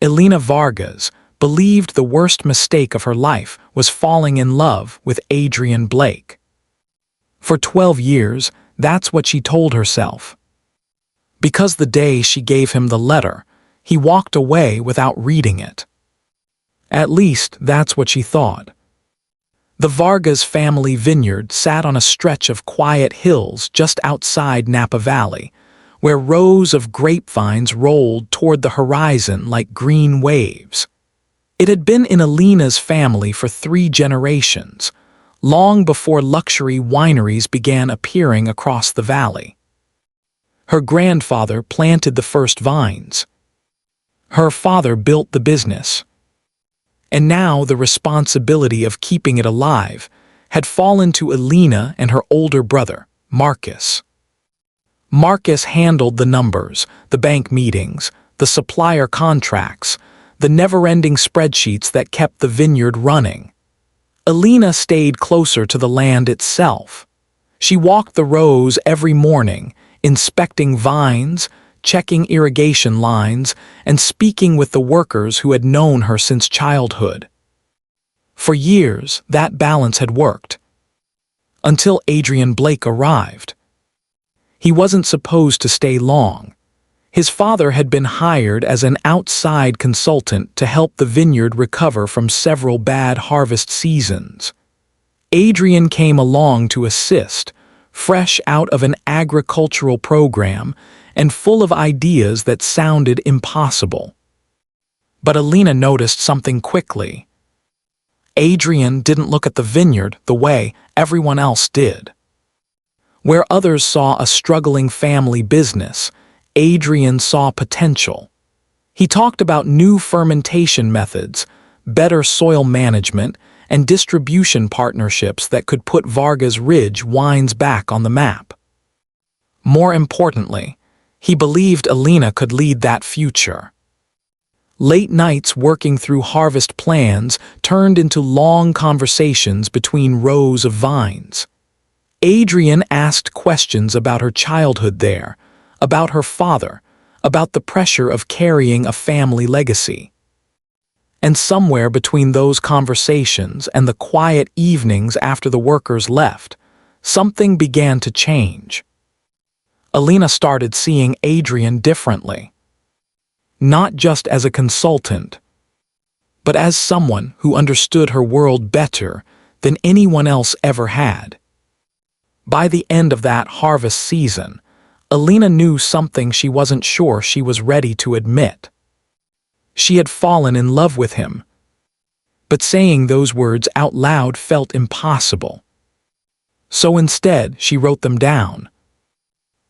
Elena Vargas believed the worst mistake of her life was falling in love with Adrian Blake. For 12 years, that's what she told herself. Because the day she gave him the letter, he walked away without reading it. At least that's what she thought. The Vargas family vineyard sat on a stretch of quiet hills just outside Napa Valley, where rows of grapevines rolled toward the horizon like green waves. It had been in Elena's family for 3 generations, long before luxury wineries began appearing across the valley. Her grandfather planted the first vines. Her father built the business. And now the responsibility of keeping it alive had fallen to Elena and her older brother, Marcus. Marcus handled the numbers, the bank meetings, the supplier contracts, the never-ending spreadsheets that kept the vineyard running. Elena stayed closer to the land itself. She walked the rows every morning, inspecting vines, checking irrigation lines, and speaking with the workers who had known her since childhood. For years, that balance had worked. Until Adrian Blake arrived. He wasn't supposed to stay long. His father had been hired as an outside consultant to help the vineyard recover from several bad harvest seasons. Adrian came along to assist, fresh out of an agricultural program and full of ideas that sounded impossible. But Elena noticed something quickly. Adrian didn't look at the vineyard the way everyone else did. Where others saw a struggling family business, Adrian saw potential. He talked about new fermentation methods, better soil management, and distribution partnerships that could put Vargas Ridge wines back on the map. More importantly, he believed Elena could lead that future. Late nights working through harvest plans turned into long conversations between rows of vines. Adrian asked questions about her childhood there, about her father, about the pressure of carrying a family legacy. And somewhere between those conversations and the quiet evenings after the workers left, something began to change. Elena started seeing Adrian differently. Not just as a consultant, but as someone who understood her world better than anyone else ever had. By the end of that harvest season, Elena knew something she wasn't sure she was ready to admit. She had fallen in love with him, but saying those words out loud felt impossible. So instead, she wrote them down.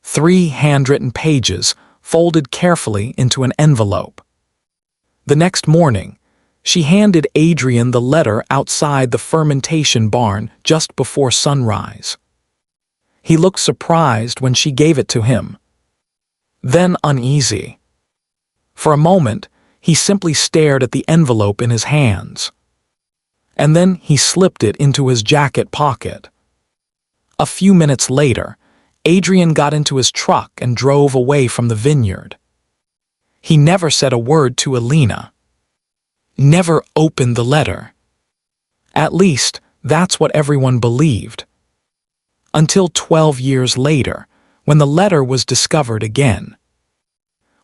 3 handwritten pages, folded carefully into an envelope. The next morning, she handed Adrian the letter outside the fermentation barn just before sunrise. He looked surprised when she gave it to him, then uneasy. For a moment, he simply stared at the envelope in his hands. And then he slipped it into his jacket pocket. A few minutes later, Adrian got into his truck and drove away from the vineyard. He never said a word to Elena. Never opened the letter. At least, that's what everyone believed. Until 12 years later, when the letter was discovered again.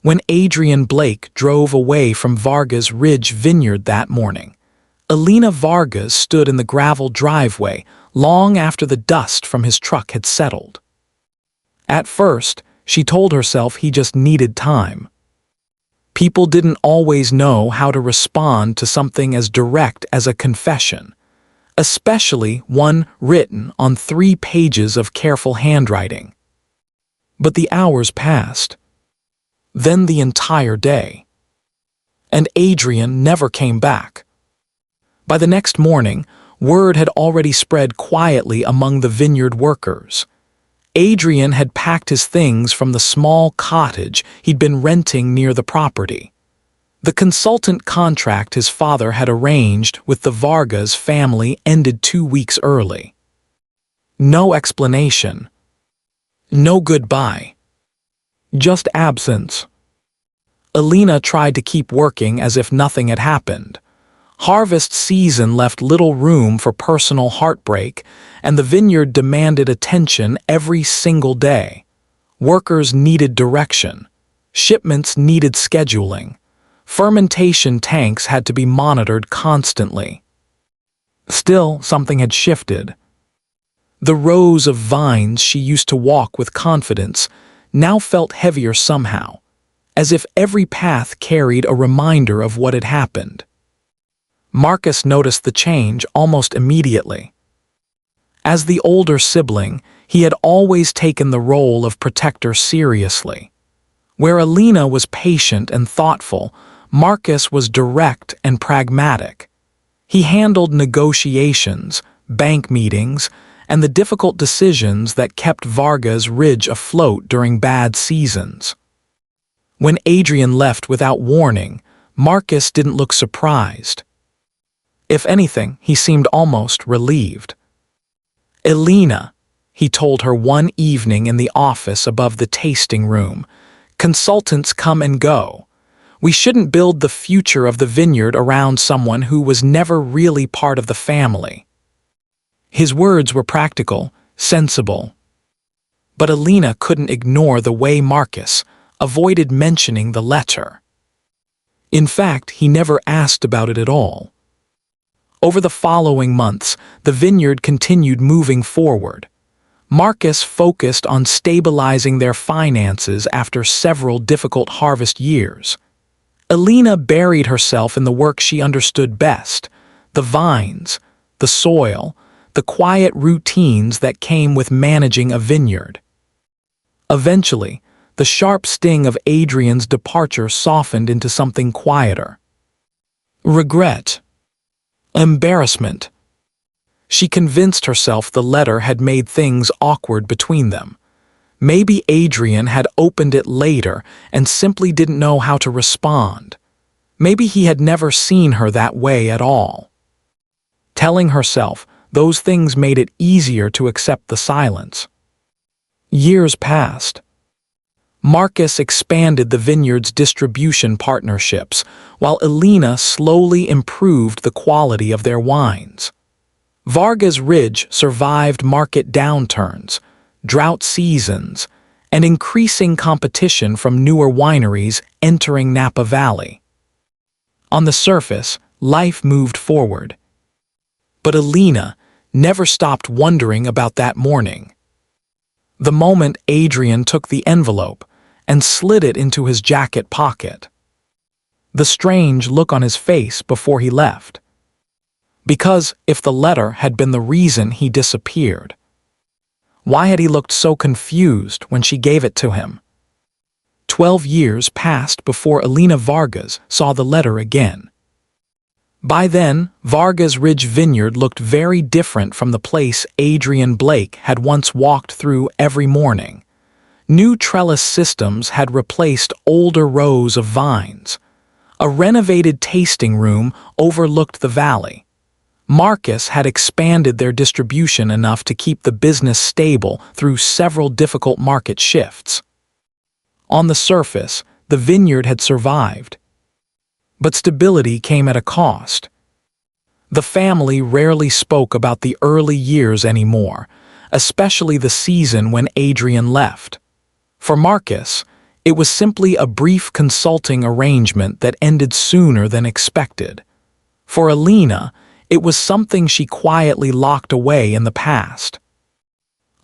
When Adrian Blake drove away from Vargas Ridge Vineyard that morning, Elena Vargas stood in the gravel driveway long after the dust from his truck had settled. At first, she told herself he just needed time. People didn't always know how to respond to something as direct as a confession, especially one written on 3 pages of careful handwriting. But the hours passed. Then the entire day. And Adrian never came back. By the next morning, word had already spread quietly among the vineyard workers. Adrian had packed his things from the small cottage he'd been renting near the property. The consultant contract his father had arranged with the Vargas family ended 2 weeks early. No explanation. No goodbye. Just absence. Elena tried to keep working as if nothing had happened. Harvest season left little room for personal heartbreak, and the vineyard demanded attention every single day. Workers needed direction. Shipments needed scheduling. Fermentation tanks had to be monitored constantly. Still, something had shifted. The rows of vines she used to walk with confidence now felt heavier somehow, as if every path carried a reminder of what had happened. Marcus noticed the change almost immediately. As the older sibling, he had always taken the role of protector seriously. Where Elena was patient and thoughtful, Marcus was direct and pragmatic. He handled negotiations, bank meetings, and the difficult decisions that kept Vargas Ridge afloat during bad seasons. When Adrian left without warning, Marcus didn't look surprised. If anything, he seemed almost relieved. "Elena," he told her one evening in the office above the tasting room, "consultants come and go. We shouldn't build the future of the vineyard around someone who was never really part of the family." His words were practical, sensible. But Elena couldn't ignore the way Marcus avoided mentioning the letter. In fact, he never asked about it at all. Over the following months, the vineyard continued moving forward. Marcus focused on stabilizing their finances after several difficult harvest years. Elena buried herself in the work she understood best: the vines, the soil, the quiet routines that came with managing a vineyard. Eventually, the sharp sting of Adrian's departure softened into something quieter. Regret. Embarrassment. She convinced herself the letter had made things awkward between them. Maybe Adrian had opened it later and simply didn't know how to respond. Maybe he had never seen her that way at all. Telling herself those things made it easier to accept the silence. Years passed. Marcus expanded the vineyard's distribution partnerships, while Elena slowly improved the quality of their wines. Vargas Ridge survived market downturns, drought seasons, and increasing competition from newer wineries entering Napa Valley. On the surface, life moved forward. But Elena never stopped wondering about that morning. The moment Adrian took the envelope and slid it into his jacket pocket. The strange look on his face before he left. Because if the letter had been the reason he disappeared, why had he looked so confused when she gave it to him? 12 years passed before Elena Vargas saw the letter again. By then, Vargas Ridge Vineyard looked very different from the place Adrian Blake had once walked through every morning. New trellis systems had replaced older rows of vines. A renovated tasting room overlooked the valley. Marcus had expanded their distribution enough to keep the business stable through several difficult market shifts. On the surface, the vineyard had survived. But stability came at a cost. The family rarely spoke about the early years anymore, especially the season when Adrian left. For Marcus, it was simply a brief consulting arrangement that ended sooner than expected. For Elena, it was something she quietly locked away in the past.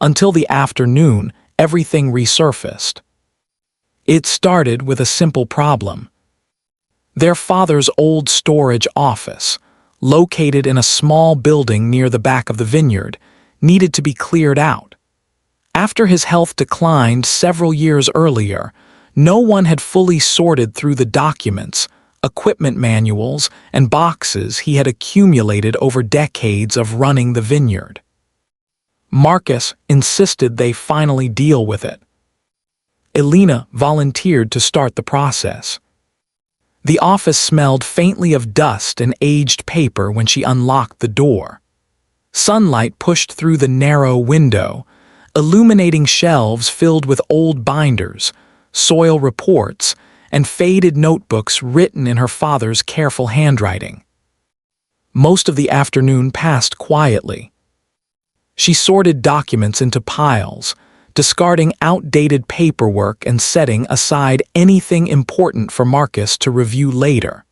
Until the afternoon, everything resurfaced. It started with a simple problem. Their father's old storage office, located in a small building near the back of the vineyard, needed to be cleared out. After his health declined several years earlier, no one had fully sorted through the documents, equipment manuals, and boxes he had accumulated over decades of running the vineyard. Marcus insisted they finally deal with it. Elena volunteered to start the process. The office smelled faintly of dust and aged paper when she unlocked the door. Sunlight pushed through the narrow window, illuminating shelves filled with old binders, soil reports, and faded notebooks written in her father's careful handwriting. Most of the afternoon passed quietly. She sorted documents into piles, discarding outdated paperwork and setting aside anything important for Marcus to review later.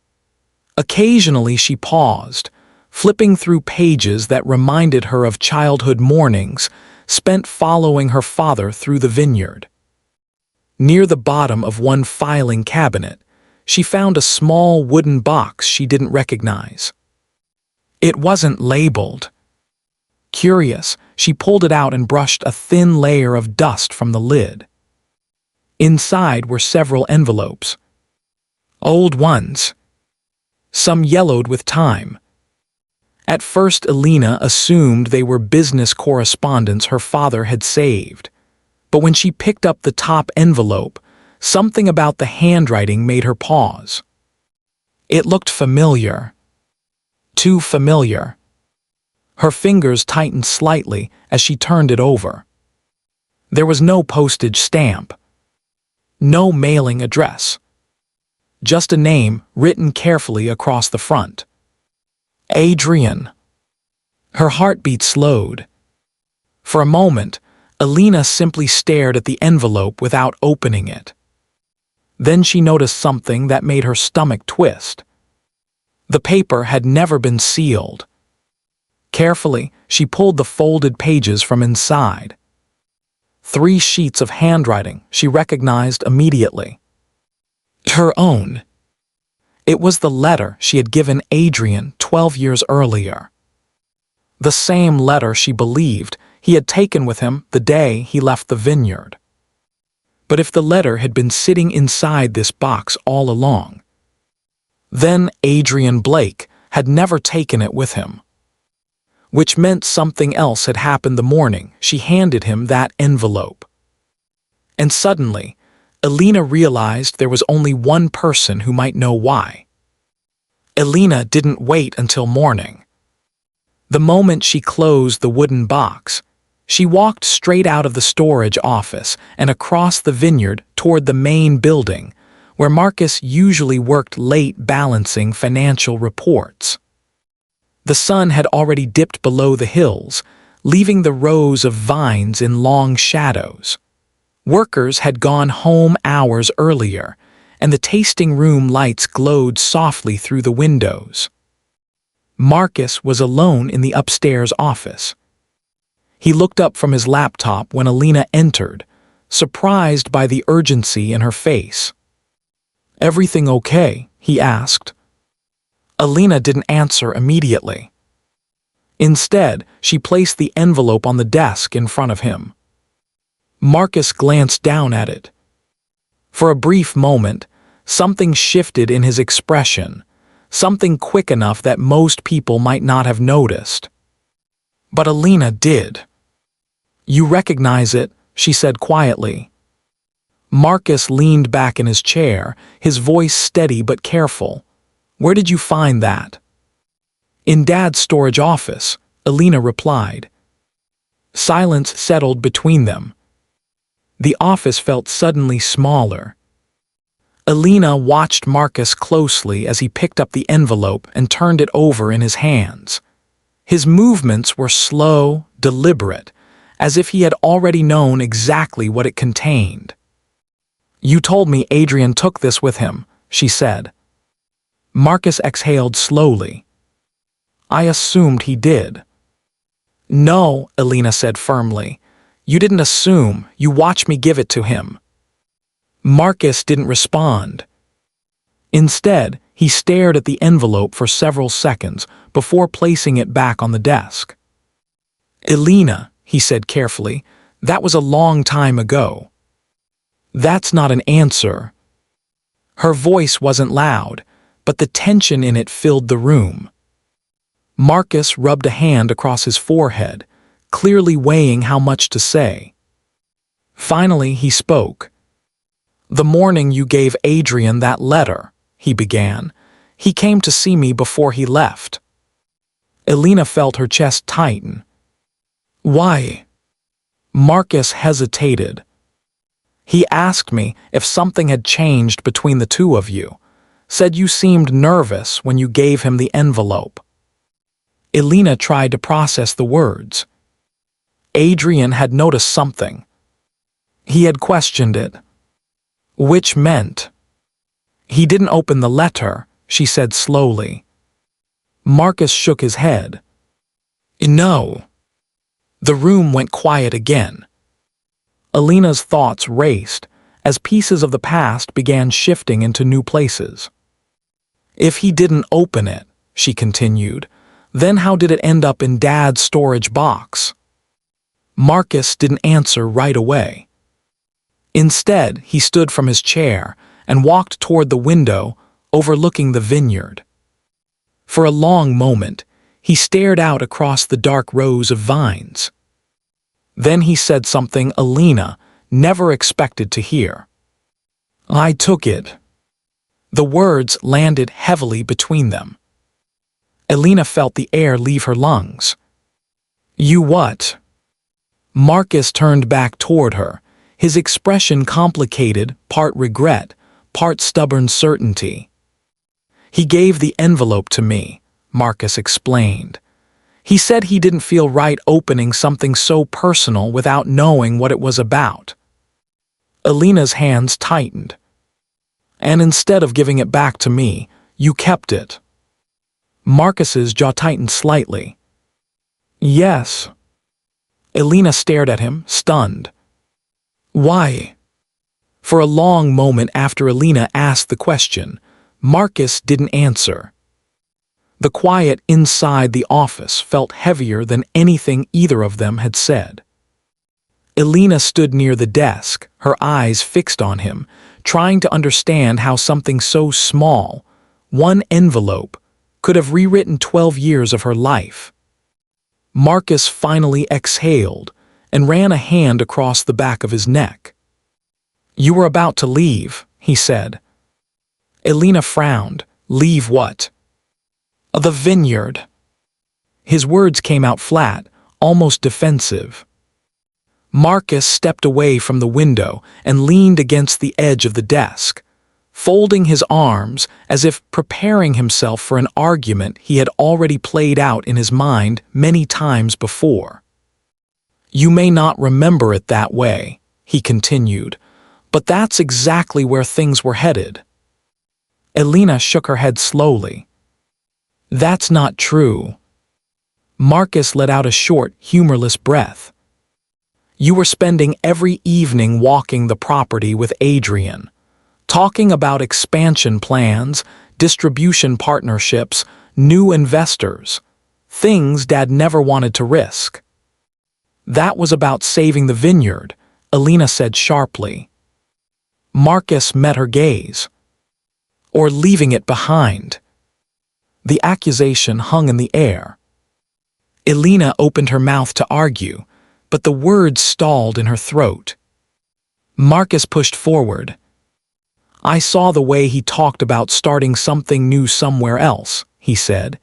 Occasionally she paused, flipping through pages that reminded her of childhood mornings spent following her father through the vineyard. Near the bottom of one filing cabinet, she found a small wooden box she didn't recognize. It wasn't labeled. Curious, she pulled it out and brushed a thin layer of dust from the lid. Inside were several envelopes. Old ones. Some yellowed with time. At first, Elena assumed they were business correspondence her father had saved. But when she picked up the top envelope, something about the handwriting made her pause. It looked familiar. Too familiar. Her fingers tightened slightly as she turned it over. There was no postage stamp. No mailing address. Just a name written carefully across the front. Adrian. Her heartbeat slowed. For a moment, Elena simply stared at the envelope without opening it. Then she noticed something that made her stomach twist. The paper had never been sealed. Carefully, she pulled the folded pages from inside. 3 sheets of handwriting she recognized immediately. Her own. It was the letter she had given Adrian 12 years earlier. The same letter she believed he had taken with him the day he left the vineyard. But if the letter had been sitting inside this box all along, then Adrian Blake had never taken it with him. Which meant something else had happened the morning she handed him that envelope. And suddenly, Elena realized there was only one person who might know why. Elena didn't wait until morning. The moment she closed the wooden box, she walked straight out of the storage office and across the vineyard toward the main building, where Marcus usually worked late balancing financial reports. The sun had already dipped below the hills, leaving the rows of vines in long shadows. Workers had gone home hours earlier, and the tasting room lights glowed softly through the windows. Marcus was alone in the upstairs office. He looked up from his laptop when Elena entered, surprised by the urgency in her face. "Everything okay?" he asked. Elena didn't answer immediately. Instead, she placed the envelope on the desk in front of him. Marcus glanced down at it. For a brief moment, something shifted in his expression, something quick enough that most people might not have noticed. But Elena did. "You recognize it," she said quietly. Marcus leaned back in his chair, his voice steady but careful. "Where did you find that?" "In Dad's storage office," Elena replied. Silence settled between them. The office felt suddenly smaller. Elena watched Marcus closely as he picked up the envelope and turned it over in his hands. His movements were slow, deliberate, as if he had already known exactly what it contained. "You told me Adrian took this with him," she said. Marcus exhaled slowly. "I assumed he did." "No," Elena said firmly. "You didn't assume, you watched me give it to him." Marcus didn't respond. Instead, he stared at the envelope for several seconds before placing it back on the desk. "Elena," he said carefully, "that was a long time ago." "That's not an answer." Her voice wasn't loud, but the tension in it filled the room. Marcus rubbed a hand across his forehead, clearly weighing how much to say. Finally, he spoke. "The morning you gave Adrian that letter," he began, "he came to see me before he left." Elena felt her chest tighten. "Why?" Marcus hesitated. He asked me if something had changed between the two of you. Said you seemed nervous when you gave him the envelope. Elena tried to process the words. Adrian had noticed something. He had questioned it. Which meant... He didn't open the letter, she said slowly. Marcus shook his head. No. The room went quiet again. Elena's thoughts raced as pieces of the past began shifting into new places. If he didn't open it, she continued, then how did it end up in Dad's storage box? Marcus didn't answer right away. Instead, he stood from his chair and walked toward the window overlooking the vineyard. For a long moment, he stared out across the dark rows of vines. Then he said something Elena never expected to hear. I took it. The words landed heavily between them. Elena felt the air leave her lungs. You what? Marcus turned back toward her, his expression complicated, part regret, part stubborn certainty. He gave the envelope to me, Marcus explained. He said he didn't feel right opening something so personal without knowing what it was about. Elena's hands tightened. And instead of giving it back to me, you kept it. Marcus's jaw tightened slightly. Yes. Elena stared at him, stunned. Why? For a long moment after Elena asked the question, Marcus didn't answer. The quiet inside the office felt heavier than anything either of them had said. Elena stood near the desk, her eyes fixed on him, trying to understand how something so small, one envelope, could have rewritten 12 years of her life. Marcus finally exhaled and ran a hand across the back of his neck. You were about to leave, he said. Elena frowned. Leave what? The vineyard. His words came out flat, almost defensive. Marcus stepped away from the window and leaned against the edge of the desk, folding his arms as if preparing himself for an argument he had already played out in his mind many times before. You may not remember it that way, he continued, but that's exactly where things were headed. Elena shook her head slowly. That's not true. Marcus let out a short, humorless breath. You were spending every evening walking the property with Adrian, talking about expansion plans, distribution partnerships, new investors, things Dad never wanted to risk. That was about saving the vineyard, Elena said sharply. Marcus met her gaze. Or leaving it behind. The accusation hung in the air. Elena opened her mouth to argue, but the words stalled in her throat. Marcus pushed forward. I saw the way he talked about starting something new somewhere else, he said.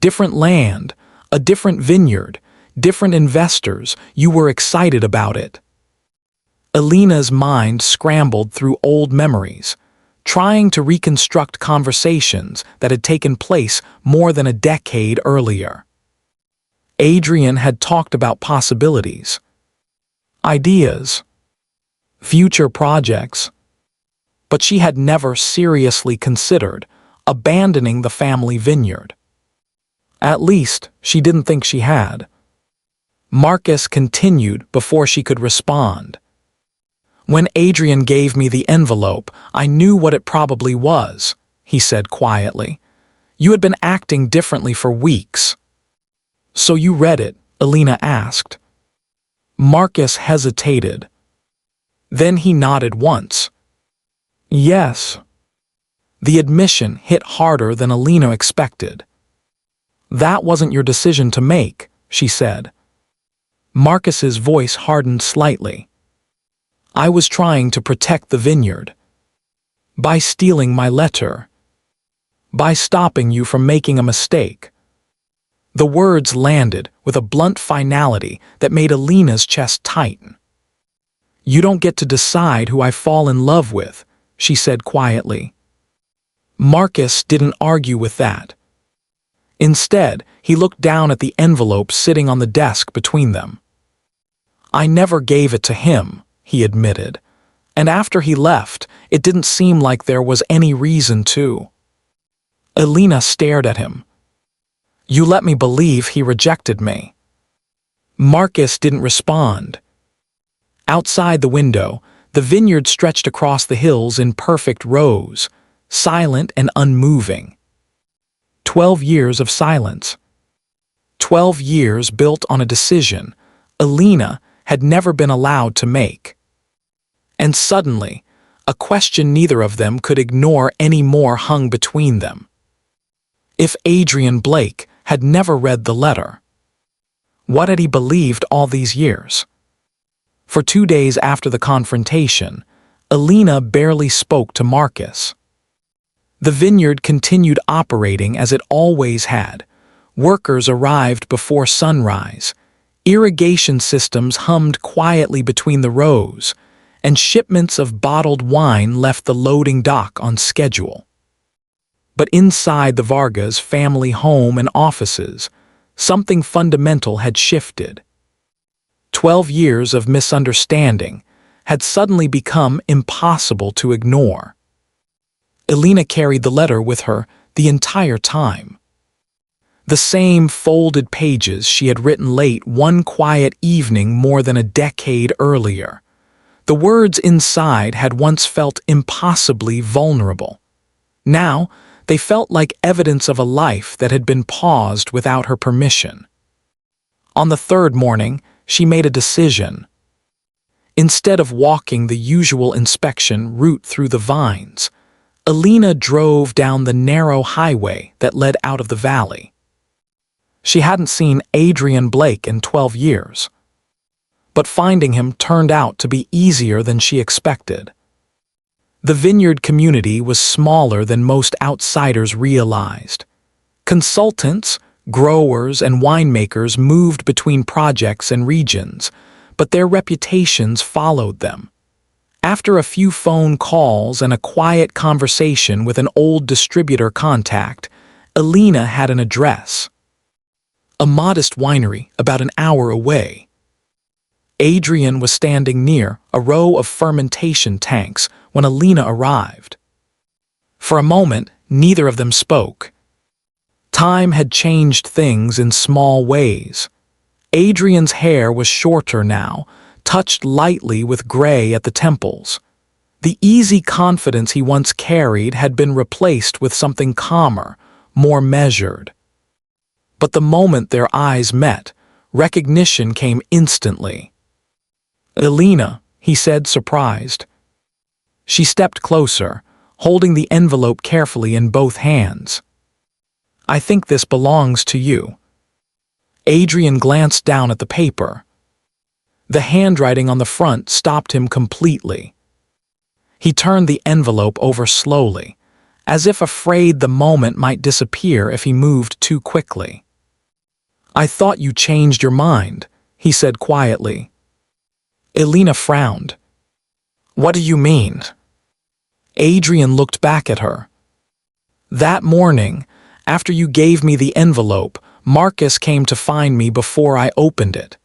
Different land, a different vineyard, different investors. You were excited about it. Elena's mind scrambled through old memories, trying to reconstruct conversations that had taken place more than a decade earlier. Adrian had talked about possibilities, ideas, future projects, but she had never seriously considered abandoning the family vineyard. At least, she didn't think she had. Marcus continued before she could respond. When Adrian gave me the envelope, I knew what it probably was, he said quietly. You had been acting differently for weeks. So you read it, Elena asked. Marcus hesitated. Then he nodded once. Yes. The admission hit harder than Elena expected. That wasn't your decision to make, she said. Marcus's voice hardened slightly. I was trying to protect the vineyard. By stealing my letter. By stopping you from making a mistake. The words landed with a blunt finality that made Elena's chest tighten. "You don't get to decide who I fall in love with," she said quietly. Marcus didn't argue with that. Instead, he looked down at the envelope sitting on the desk between them. "I never gave it to him," he admitted, "and after he left, it didn't seem like there was any reason to." Elena stared at him. "You let me believe he rejected me." Marcus didn't respond. Outside the window, the vineyard stretched across the hills in perfect rows, silent and unmoving. 12 years of silence. 12 years built on a decision Elena had never been allowed to make. And suddenly, a question neither of them could ignore anymore hung between them. If Adrian Blake had never read the letter, what had he believed all these years? For 2 days after the confrontation, Elena barely spoke to Marcus. The vineyard continued operating as it always had. Workers arrived before sunrise, irrigation systems hummed quietly between the rows, and shipments of bottled wine left the loading dock on schedule. But inside the Vargas family home and offices, something fundamental had shifted. 12 years of misunderstanding had suddenly become impossible to ignore. Elena carried the letter with her the entire time. The same folded pages she had written late one quiet evening more than a decade earlier. The words inside had once felt impossibly vulnerable. Now, they felt like evidence of a life that had been paused without her permission. On the third morning, she made a decision. Instead of walking the usual inspection route through the vines, Elena drove down the narrow highway that led out of the valley. She hadn't seen Adrian Blake in 12 years, but finding him turned out to be easier than she expected. The vineyard community was smaller than most outsiders realized. Consultants, growers, and winemakers moved between projects and regions, but their reputations followed them. After a few phone calls and a quiet conversation with an old distributor contact, Elena had an address. A modest winery about an hour away. Adrian was standing near a row of fermentation tanks when Elena arrived. For a moment, neither of them spoke. Time had changed things in small ways. Adrian's hair was shorter now, touched lightly with gray at the temples. The easy confidence he once carried had been replaced with something calmer, more measured. But the moment their eyes met, recognition came instantly. "Elena," he said, surprised. She stepped closer, holding the envelope carefully in both hands. "I think this belongs to you." Adrian glanced down at the paper. The handwriting on the front stopped him completely. He turned the envelope over slowly, as if afraid the moment might disappear if he moved too quickly. "I thought you changed your mind," he said quietly. Elena frowned. "What do you mean?" Adrian looked back at her. "That morning, after you gave me the envelope, Marcus came to find me before I opened it.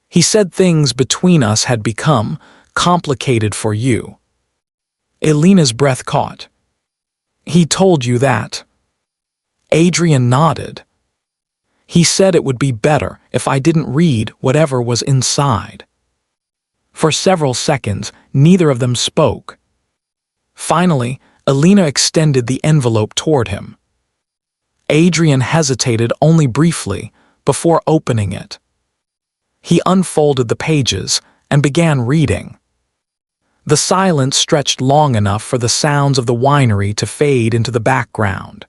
He said things between us had become complicated for you." Elena's breath caught. "He told you that?" Adrian nodded. "He said it would be better if I didn't read whatever was inside." For several seconds, neither of them spoke. Finally, Elena extended the envelope toward him. Adrian hesitated only briefly before opening it. He unfolded the pages and began reading. The silence stretched long enough for the sounds of the winery to fade into the background.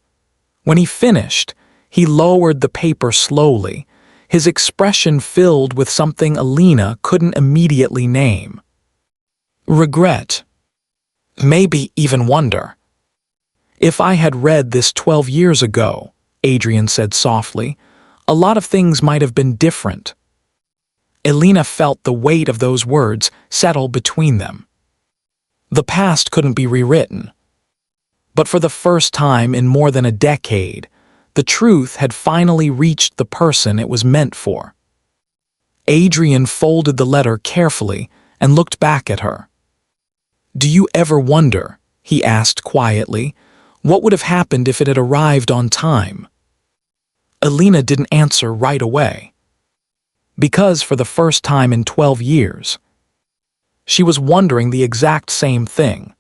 When he finished, he lowered the paper slowly, his expression filled with something Elena couldn't immediately name. Regret. Maybe even wonder. "If I had read this 12 years ago," Adrian said softly, "a lot of things might have been different." Elena felt the weight of those words settle between them. The past couldn't be rewritten. But for the first time in more than a decade, the truth had finally reached the person it was meant for. Adrian folded the letter carefully and looked back at her. "Do you ever wonder," he asked quietly, "what would have happened if it had arrived on time?" Elena didn't answer right away. Because for the first time in 12 years, she was wondering the exact same thing.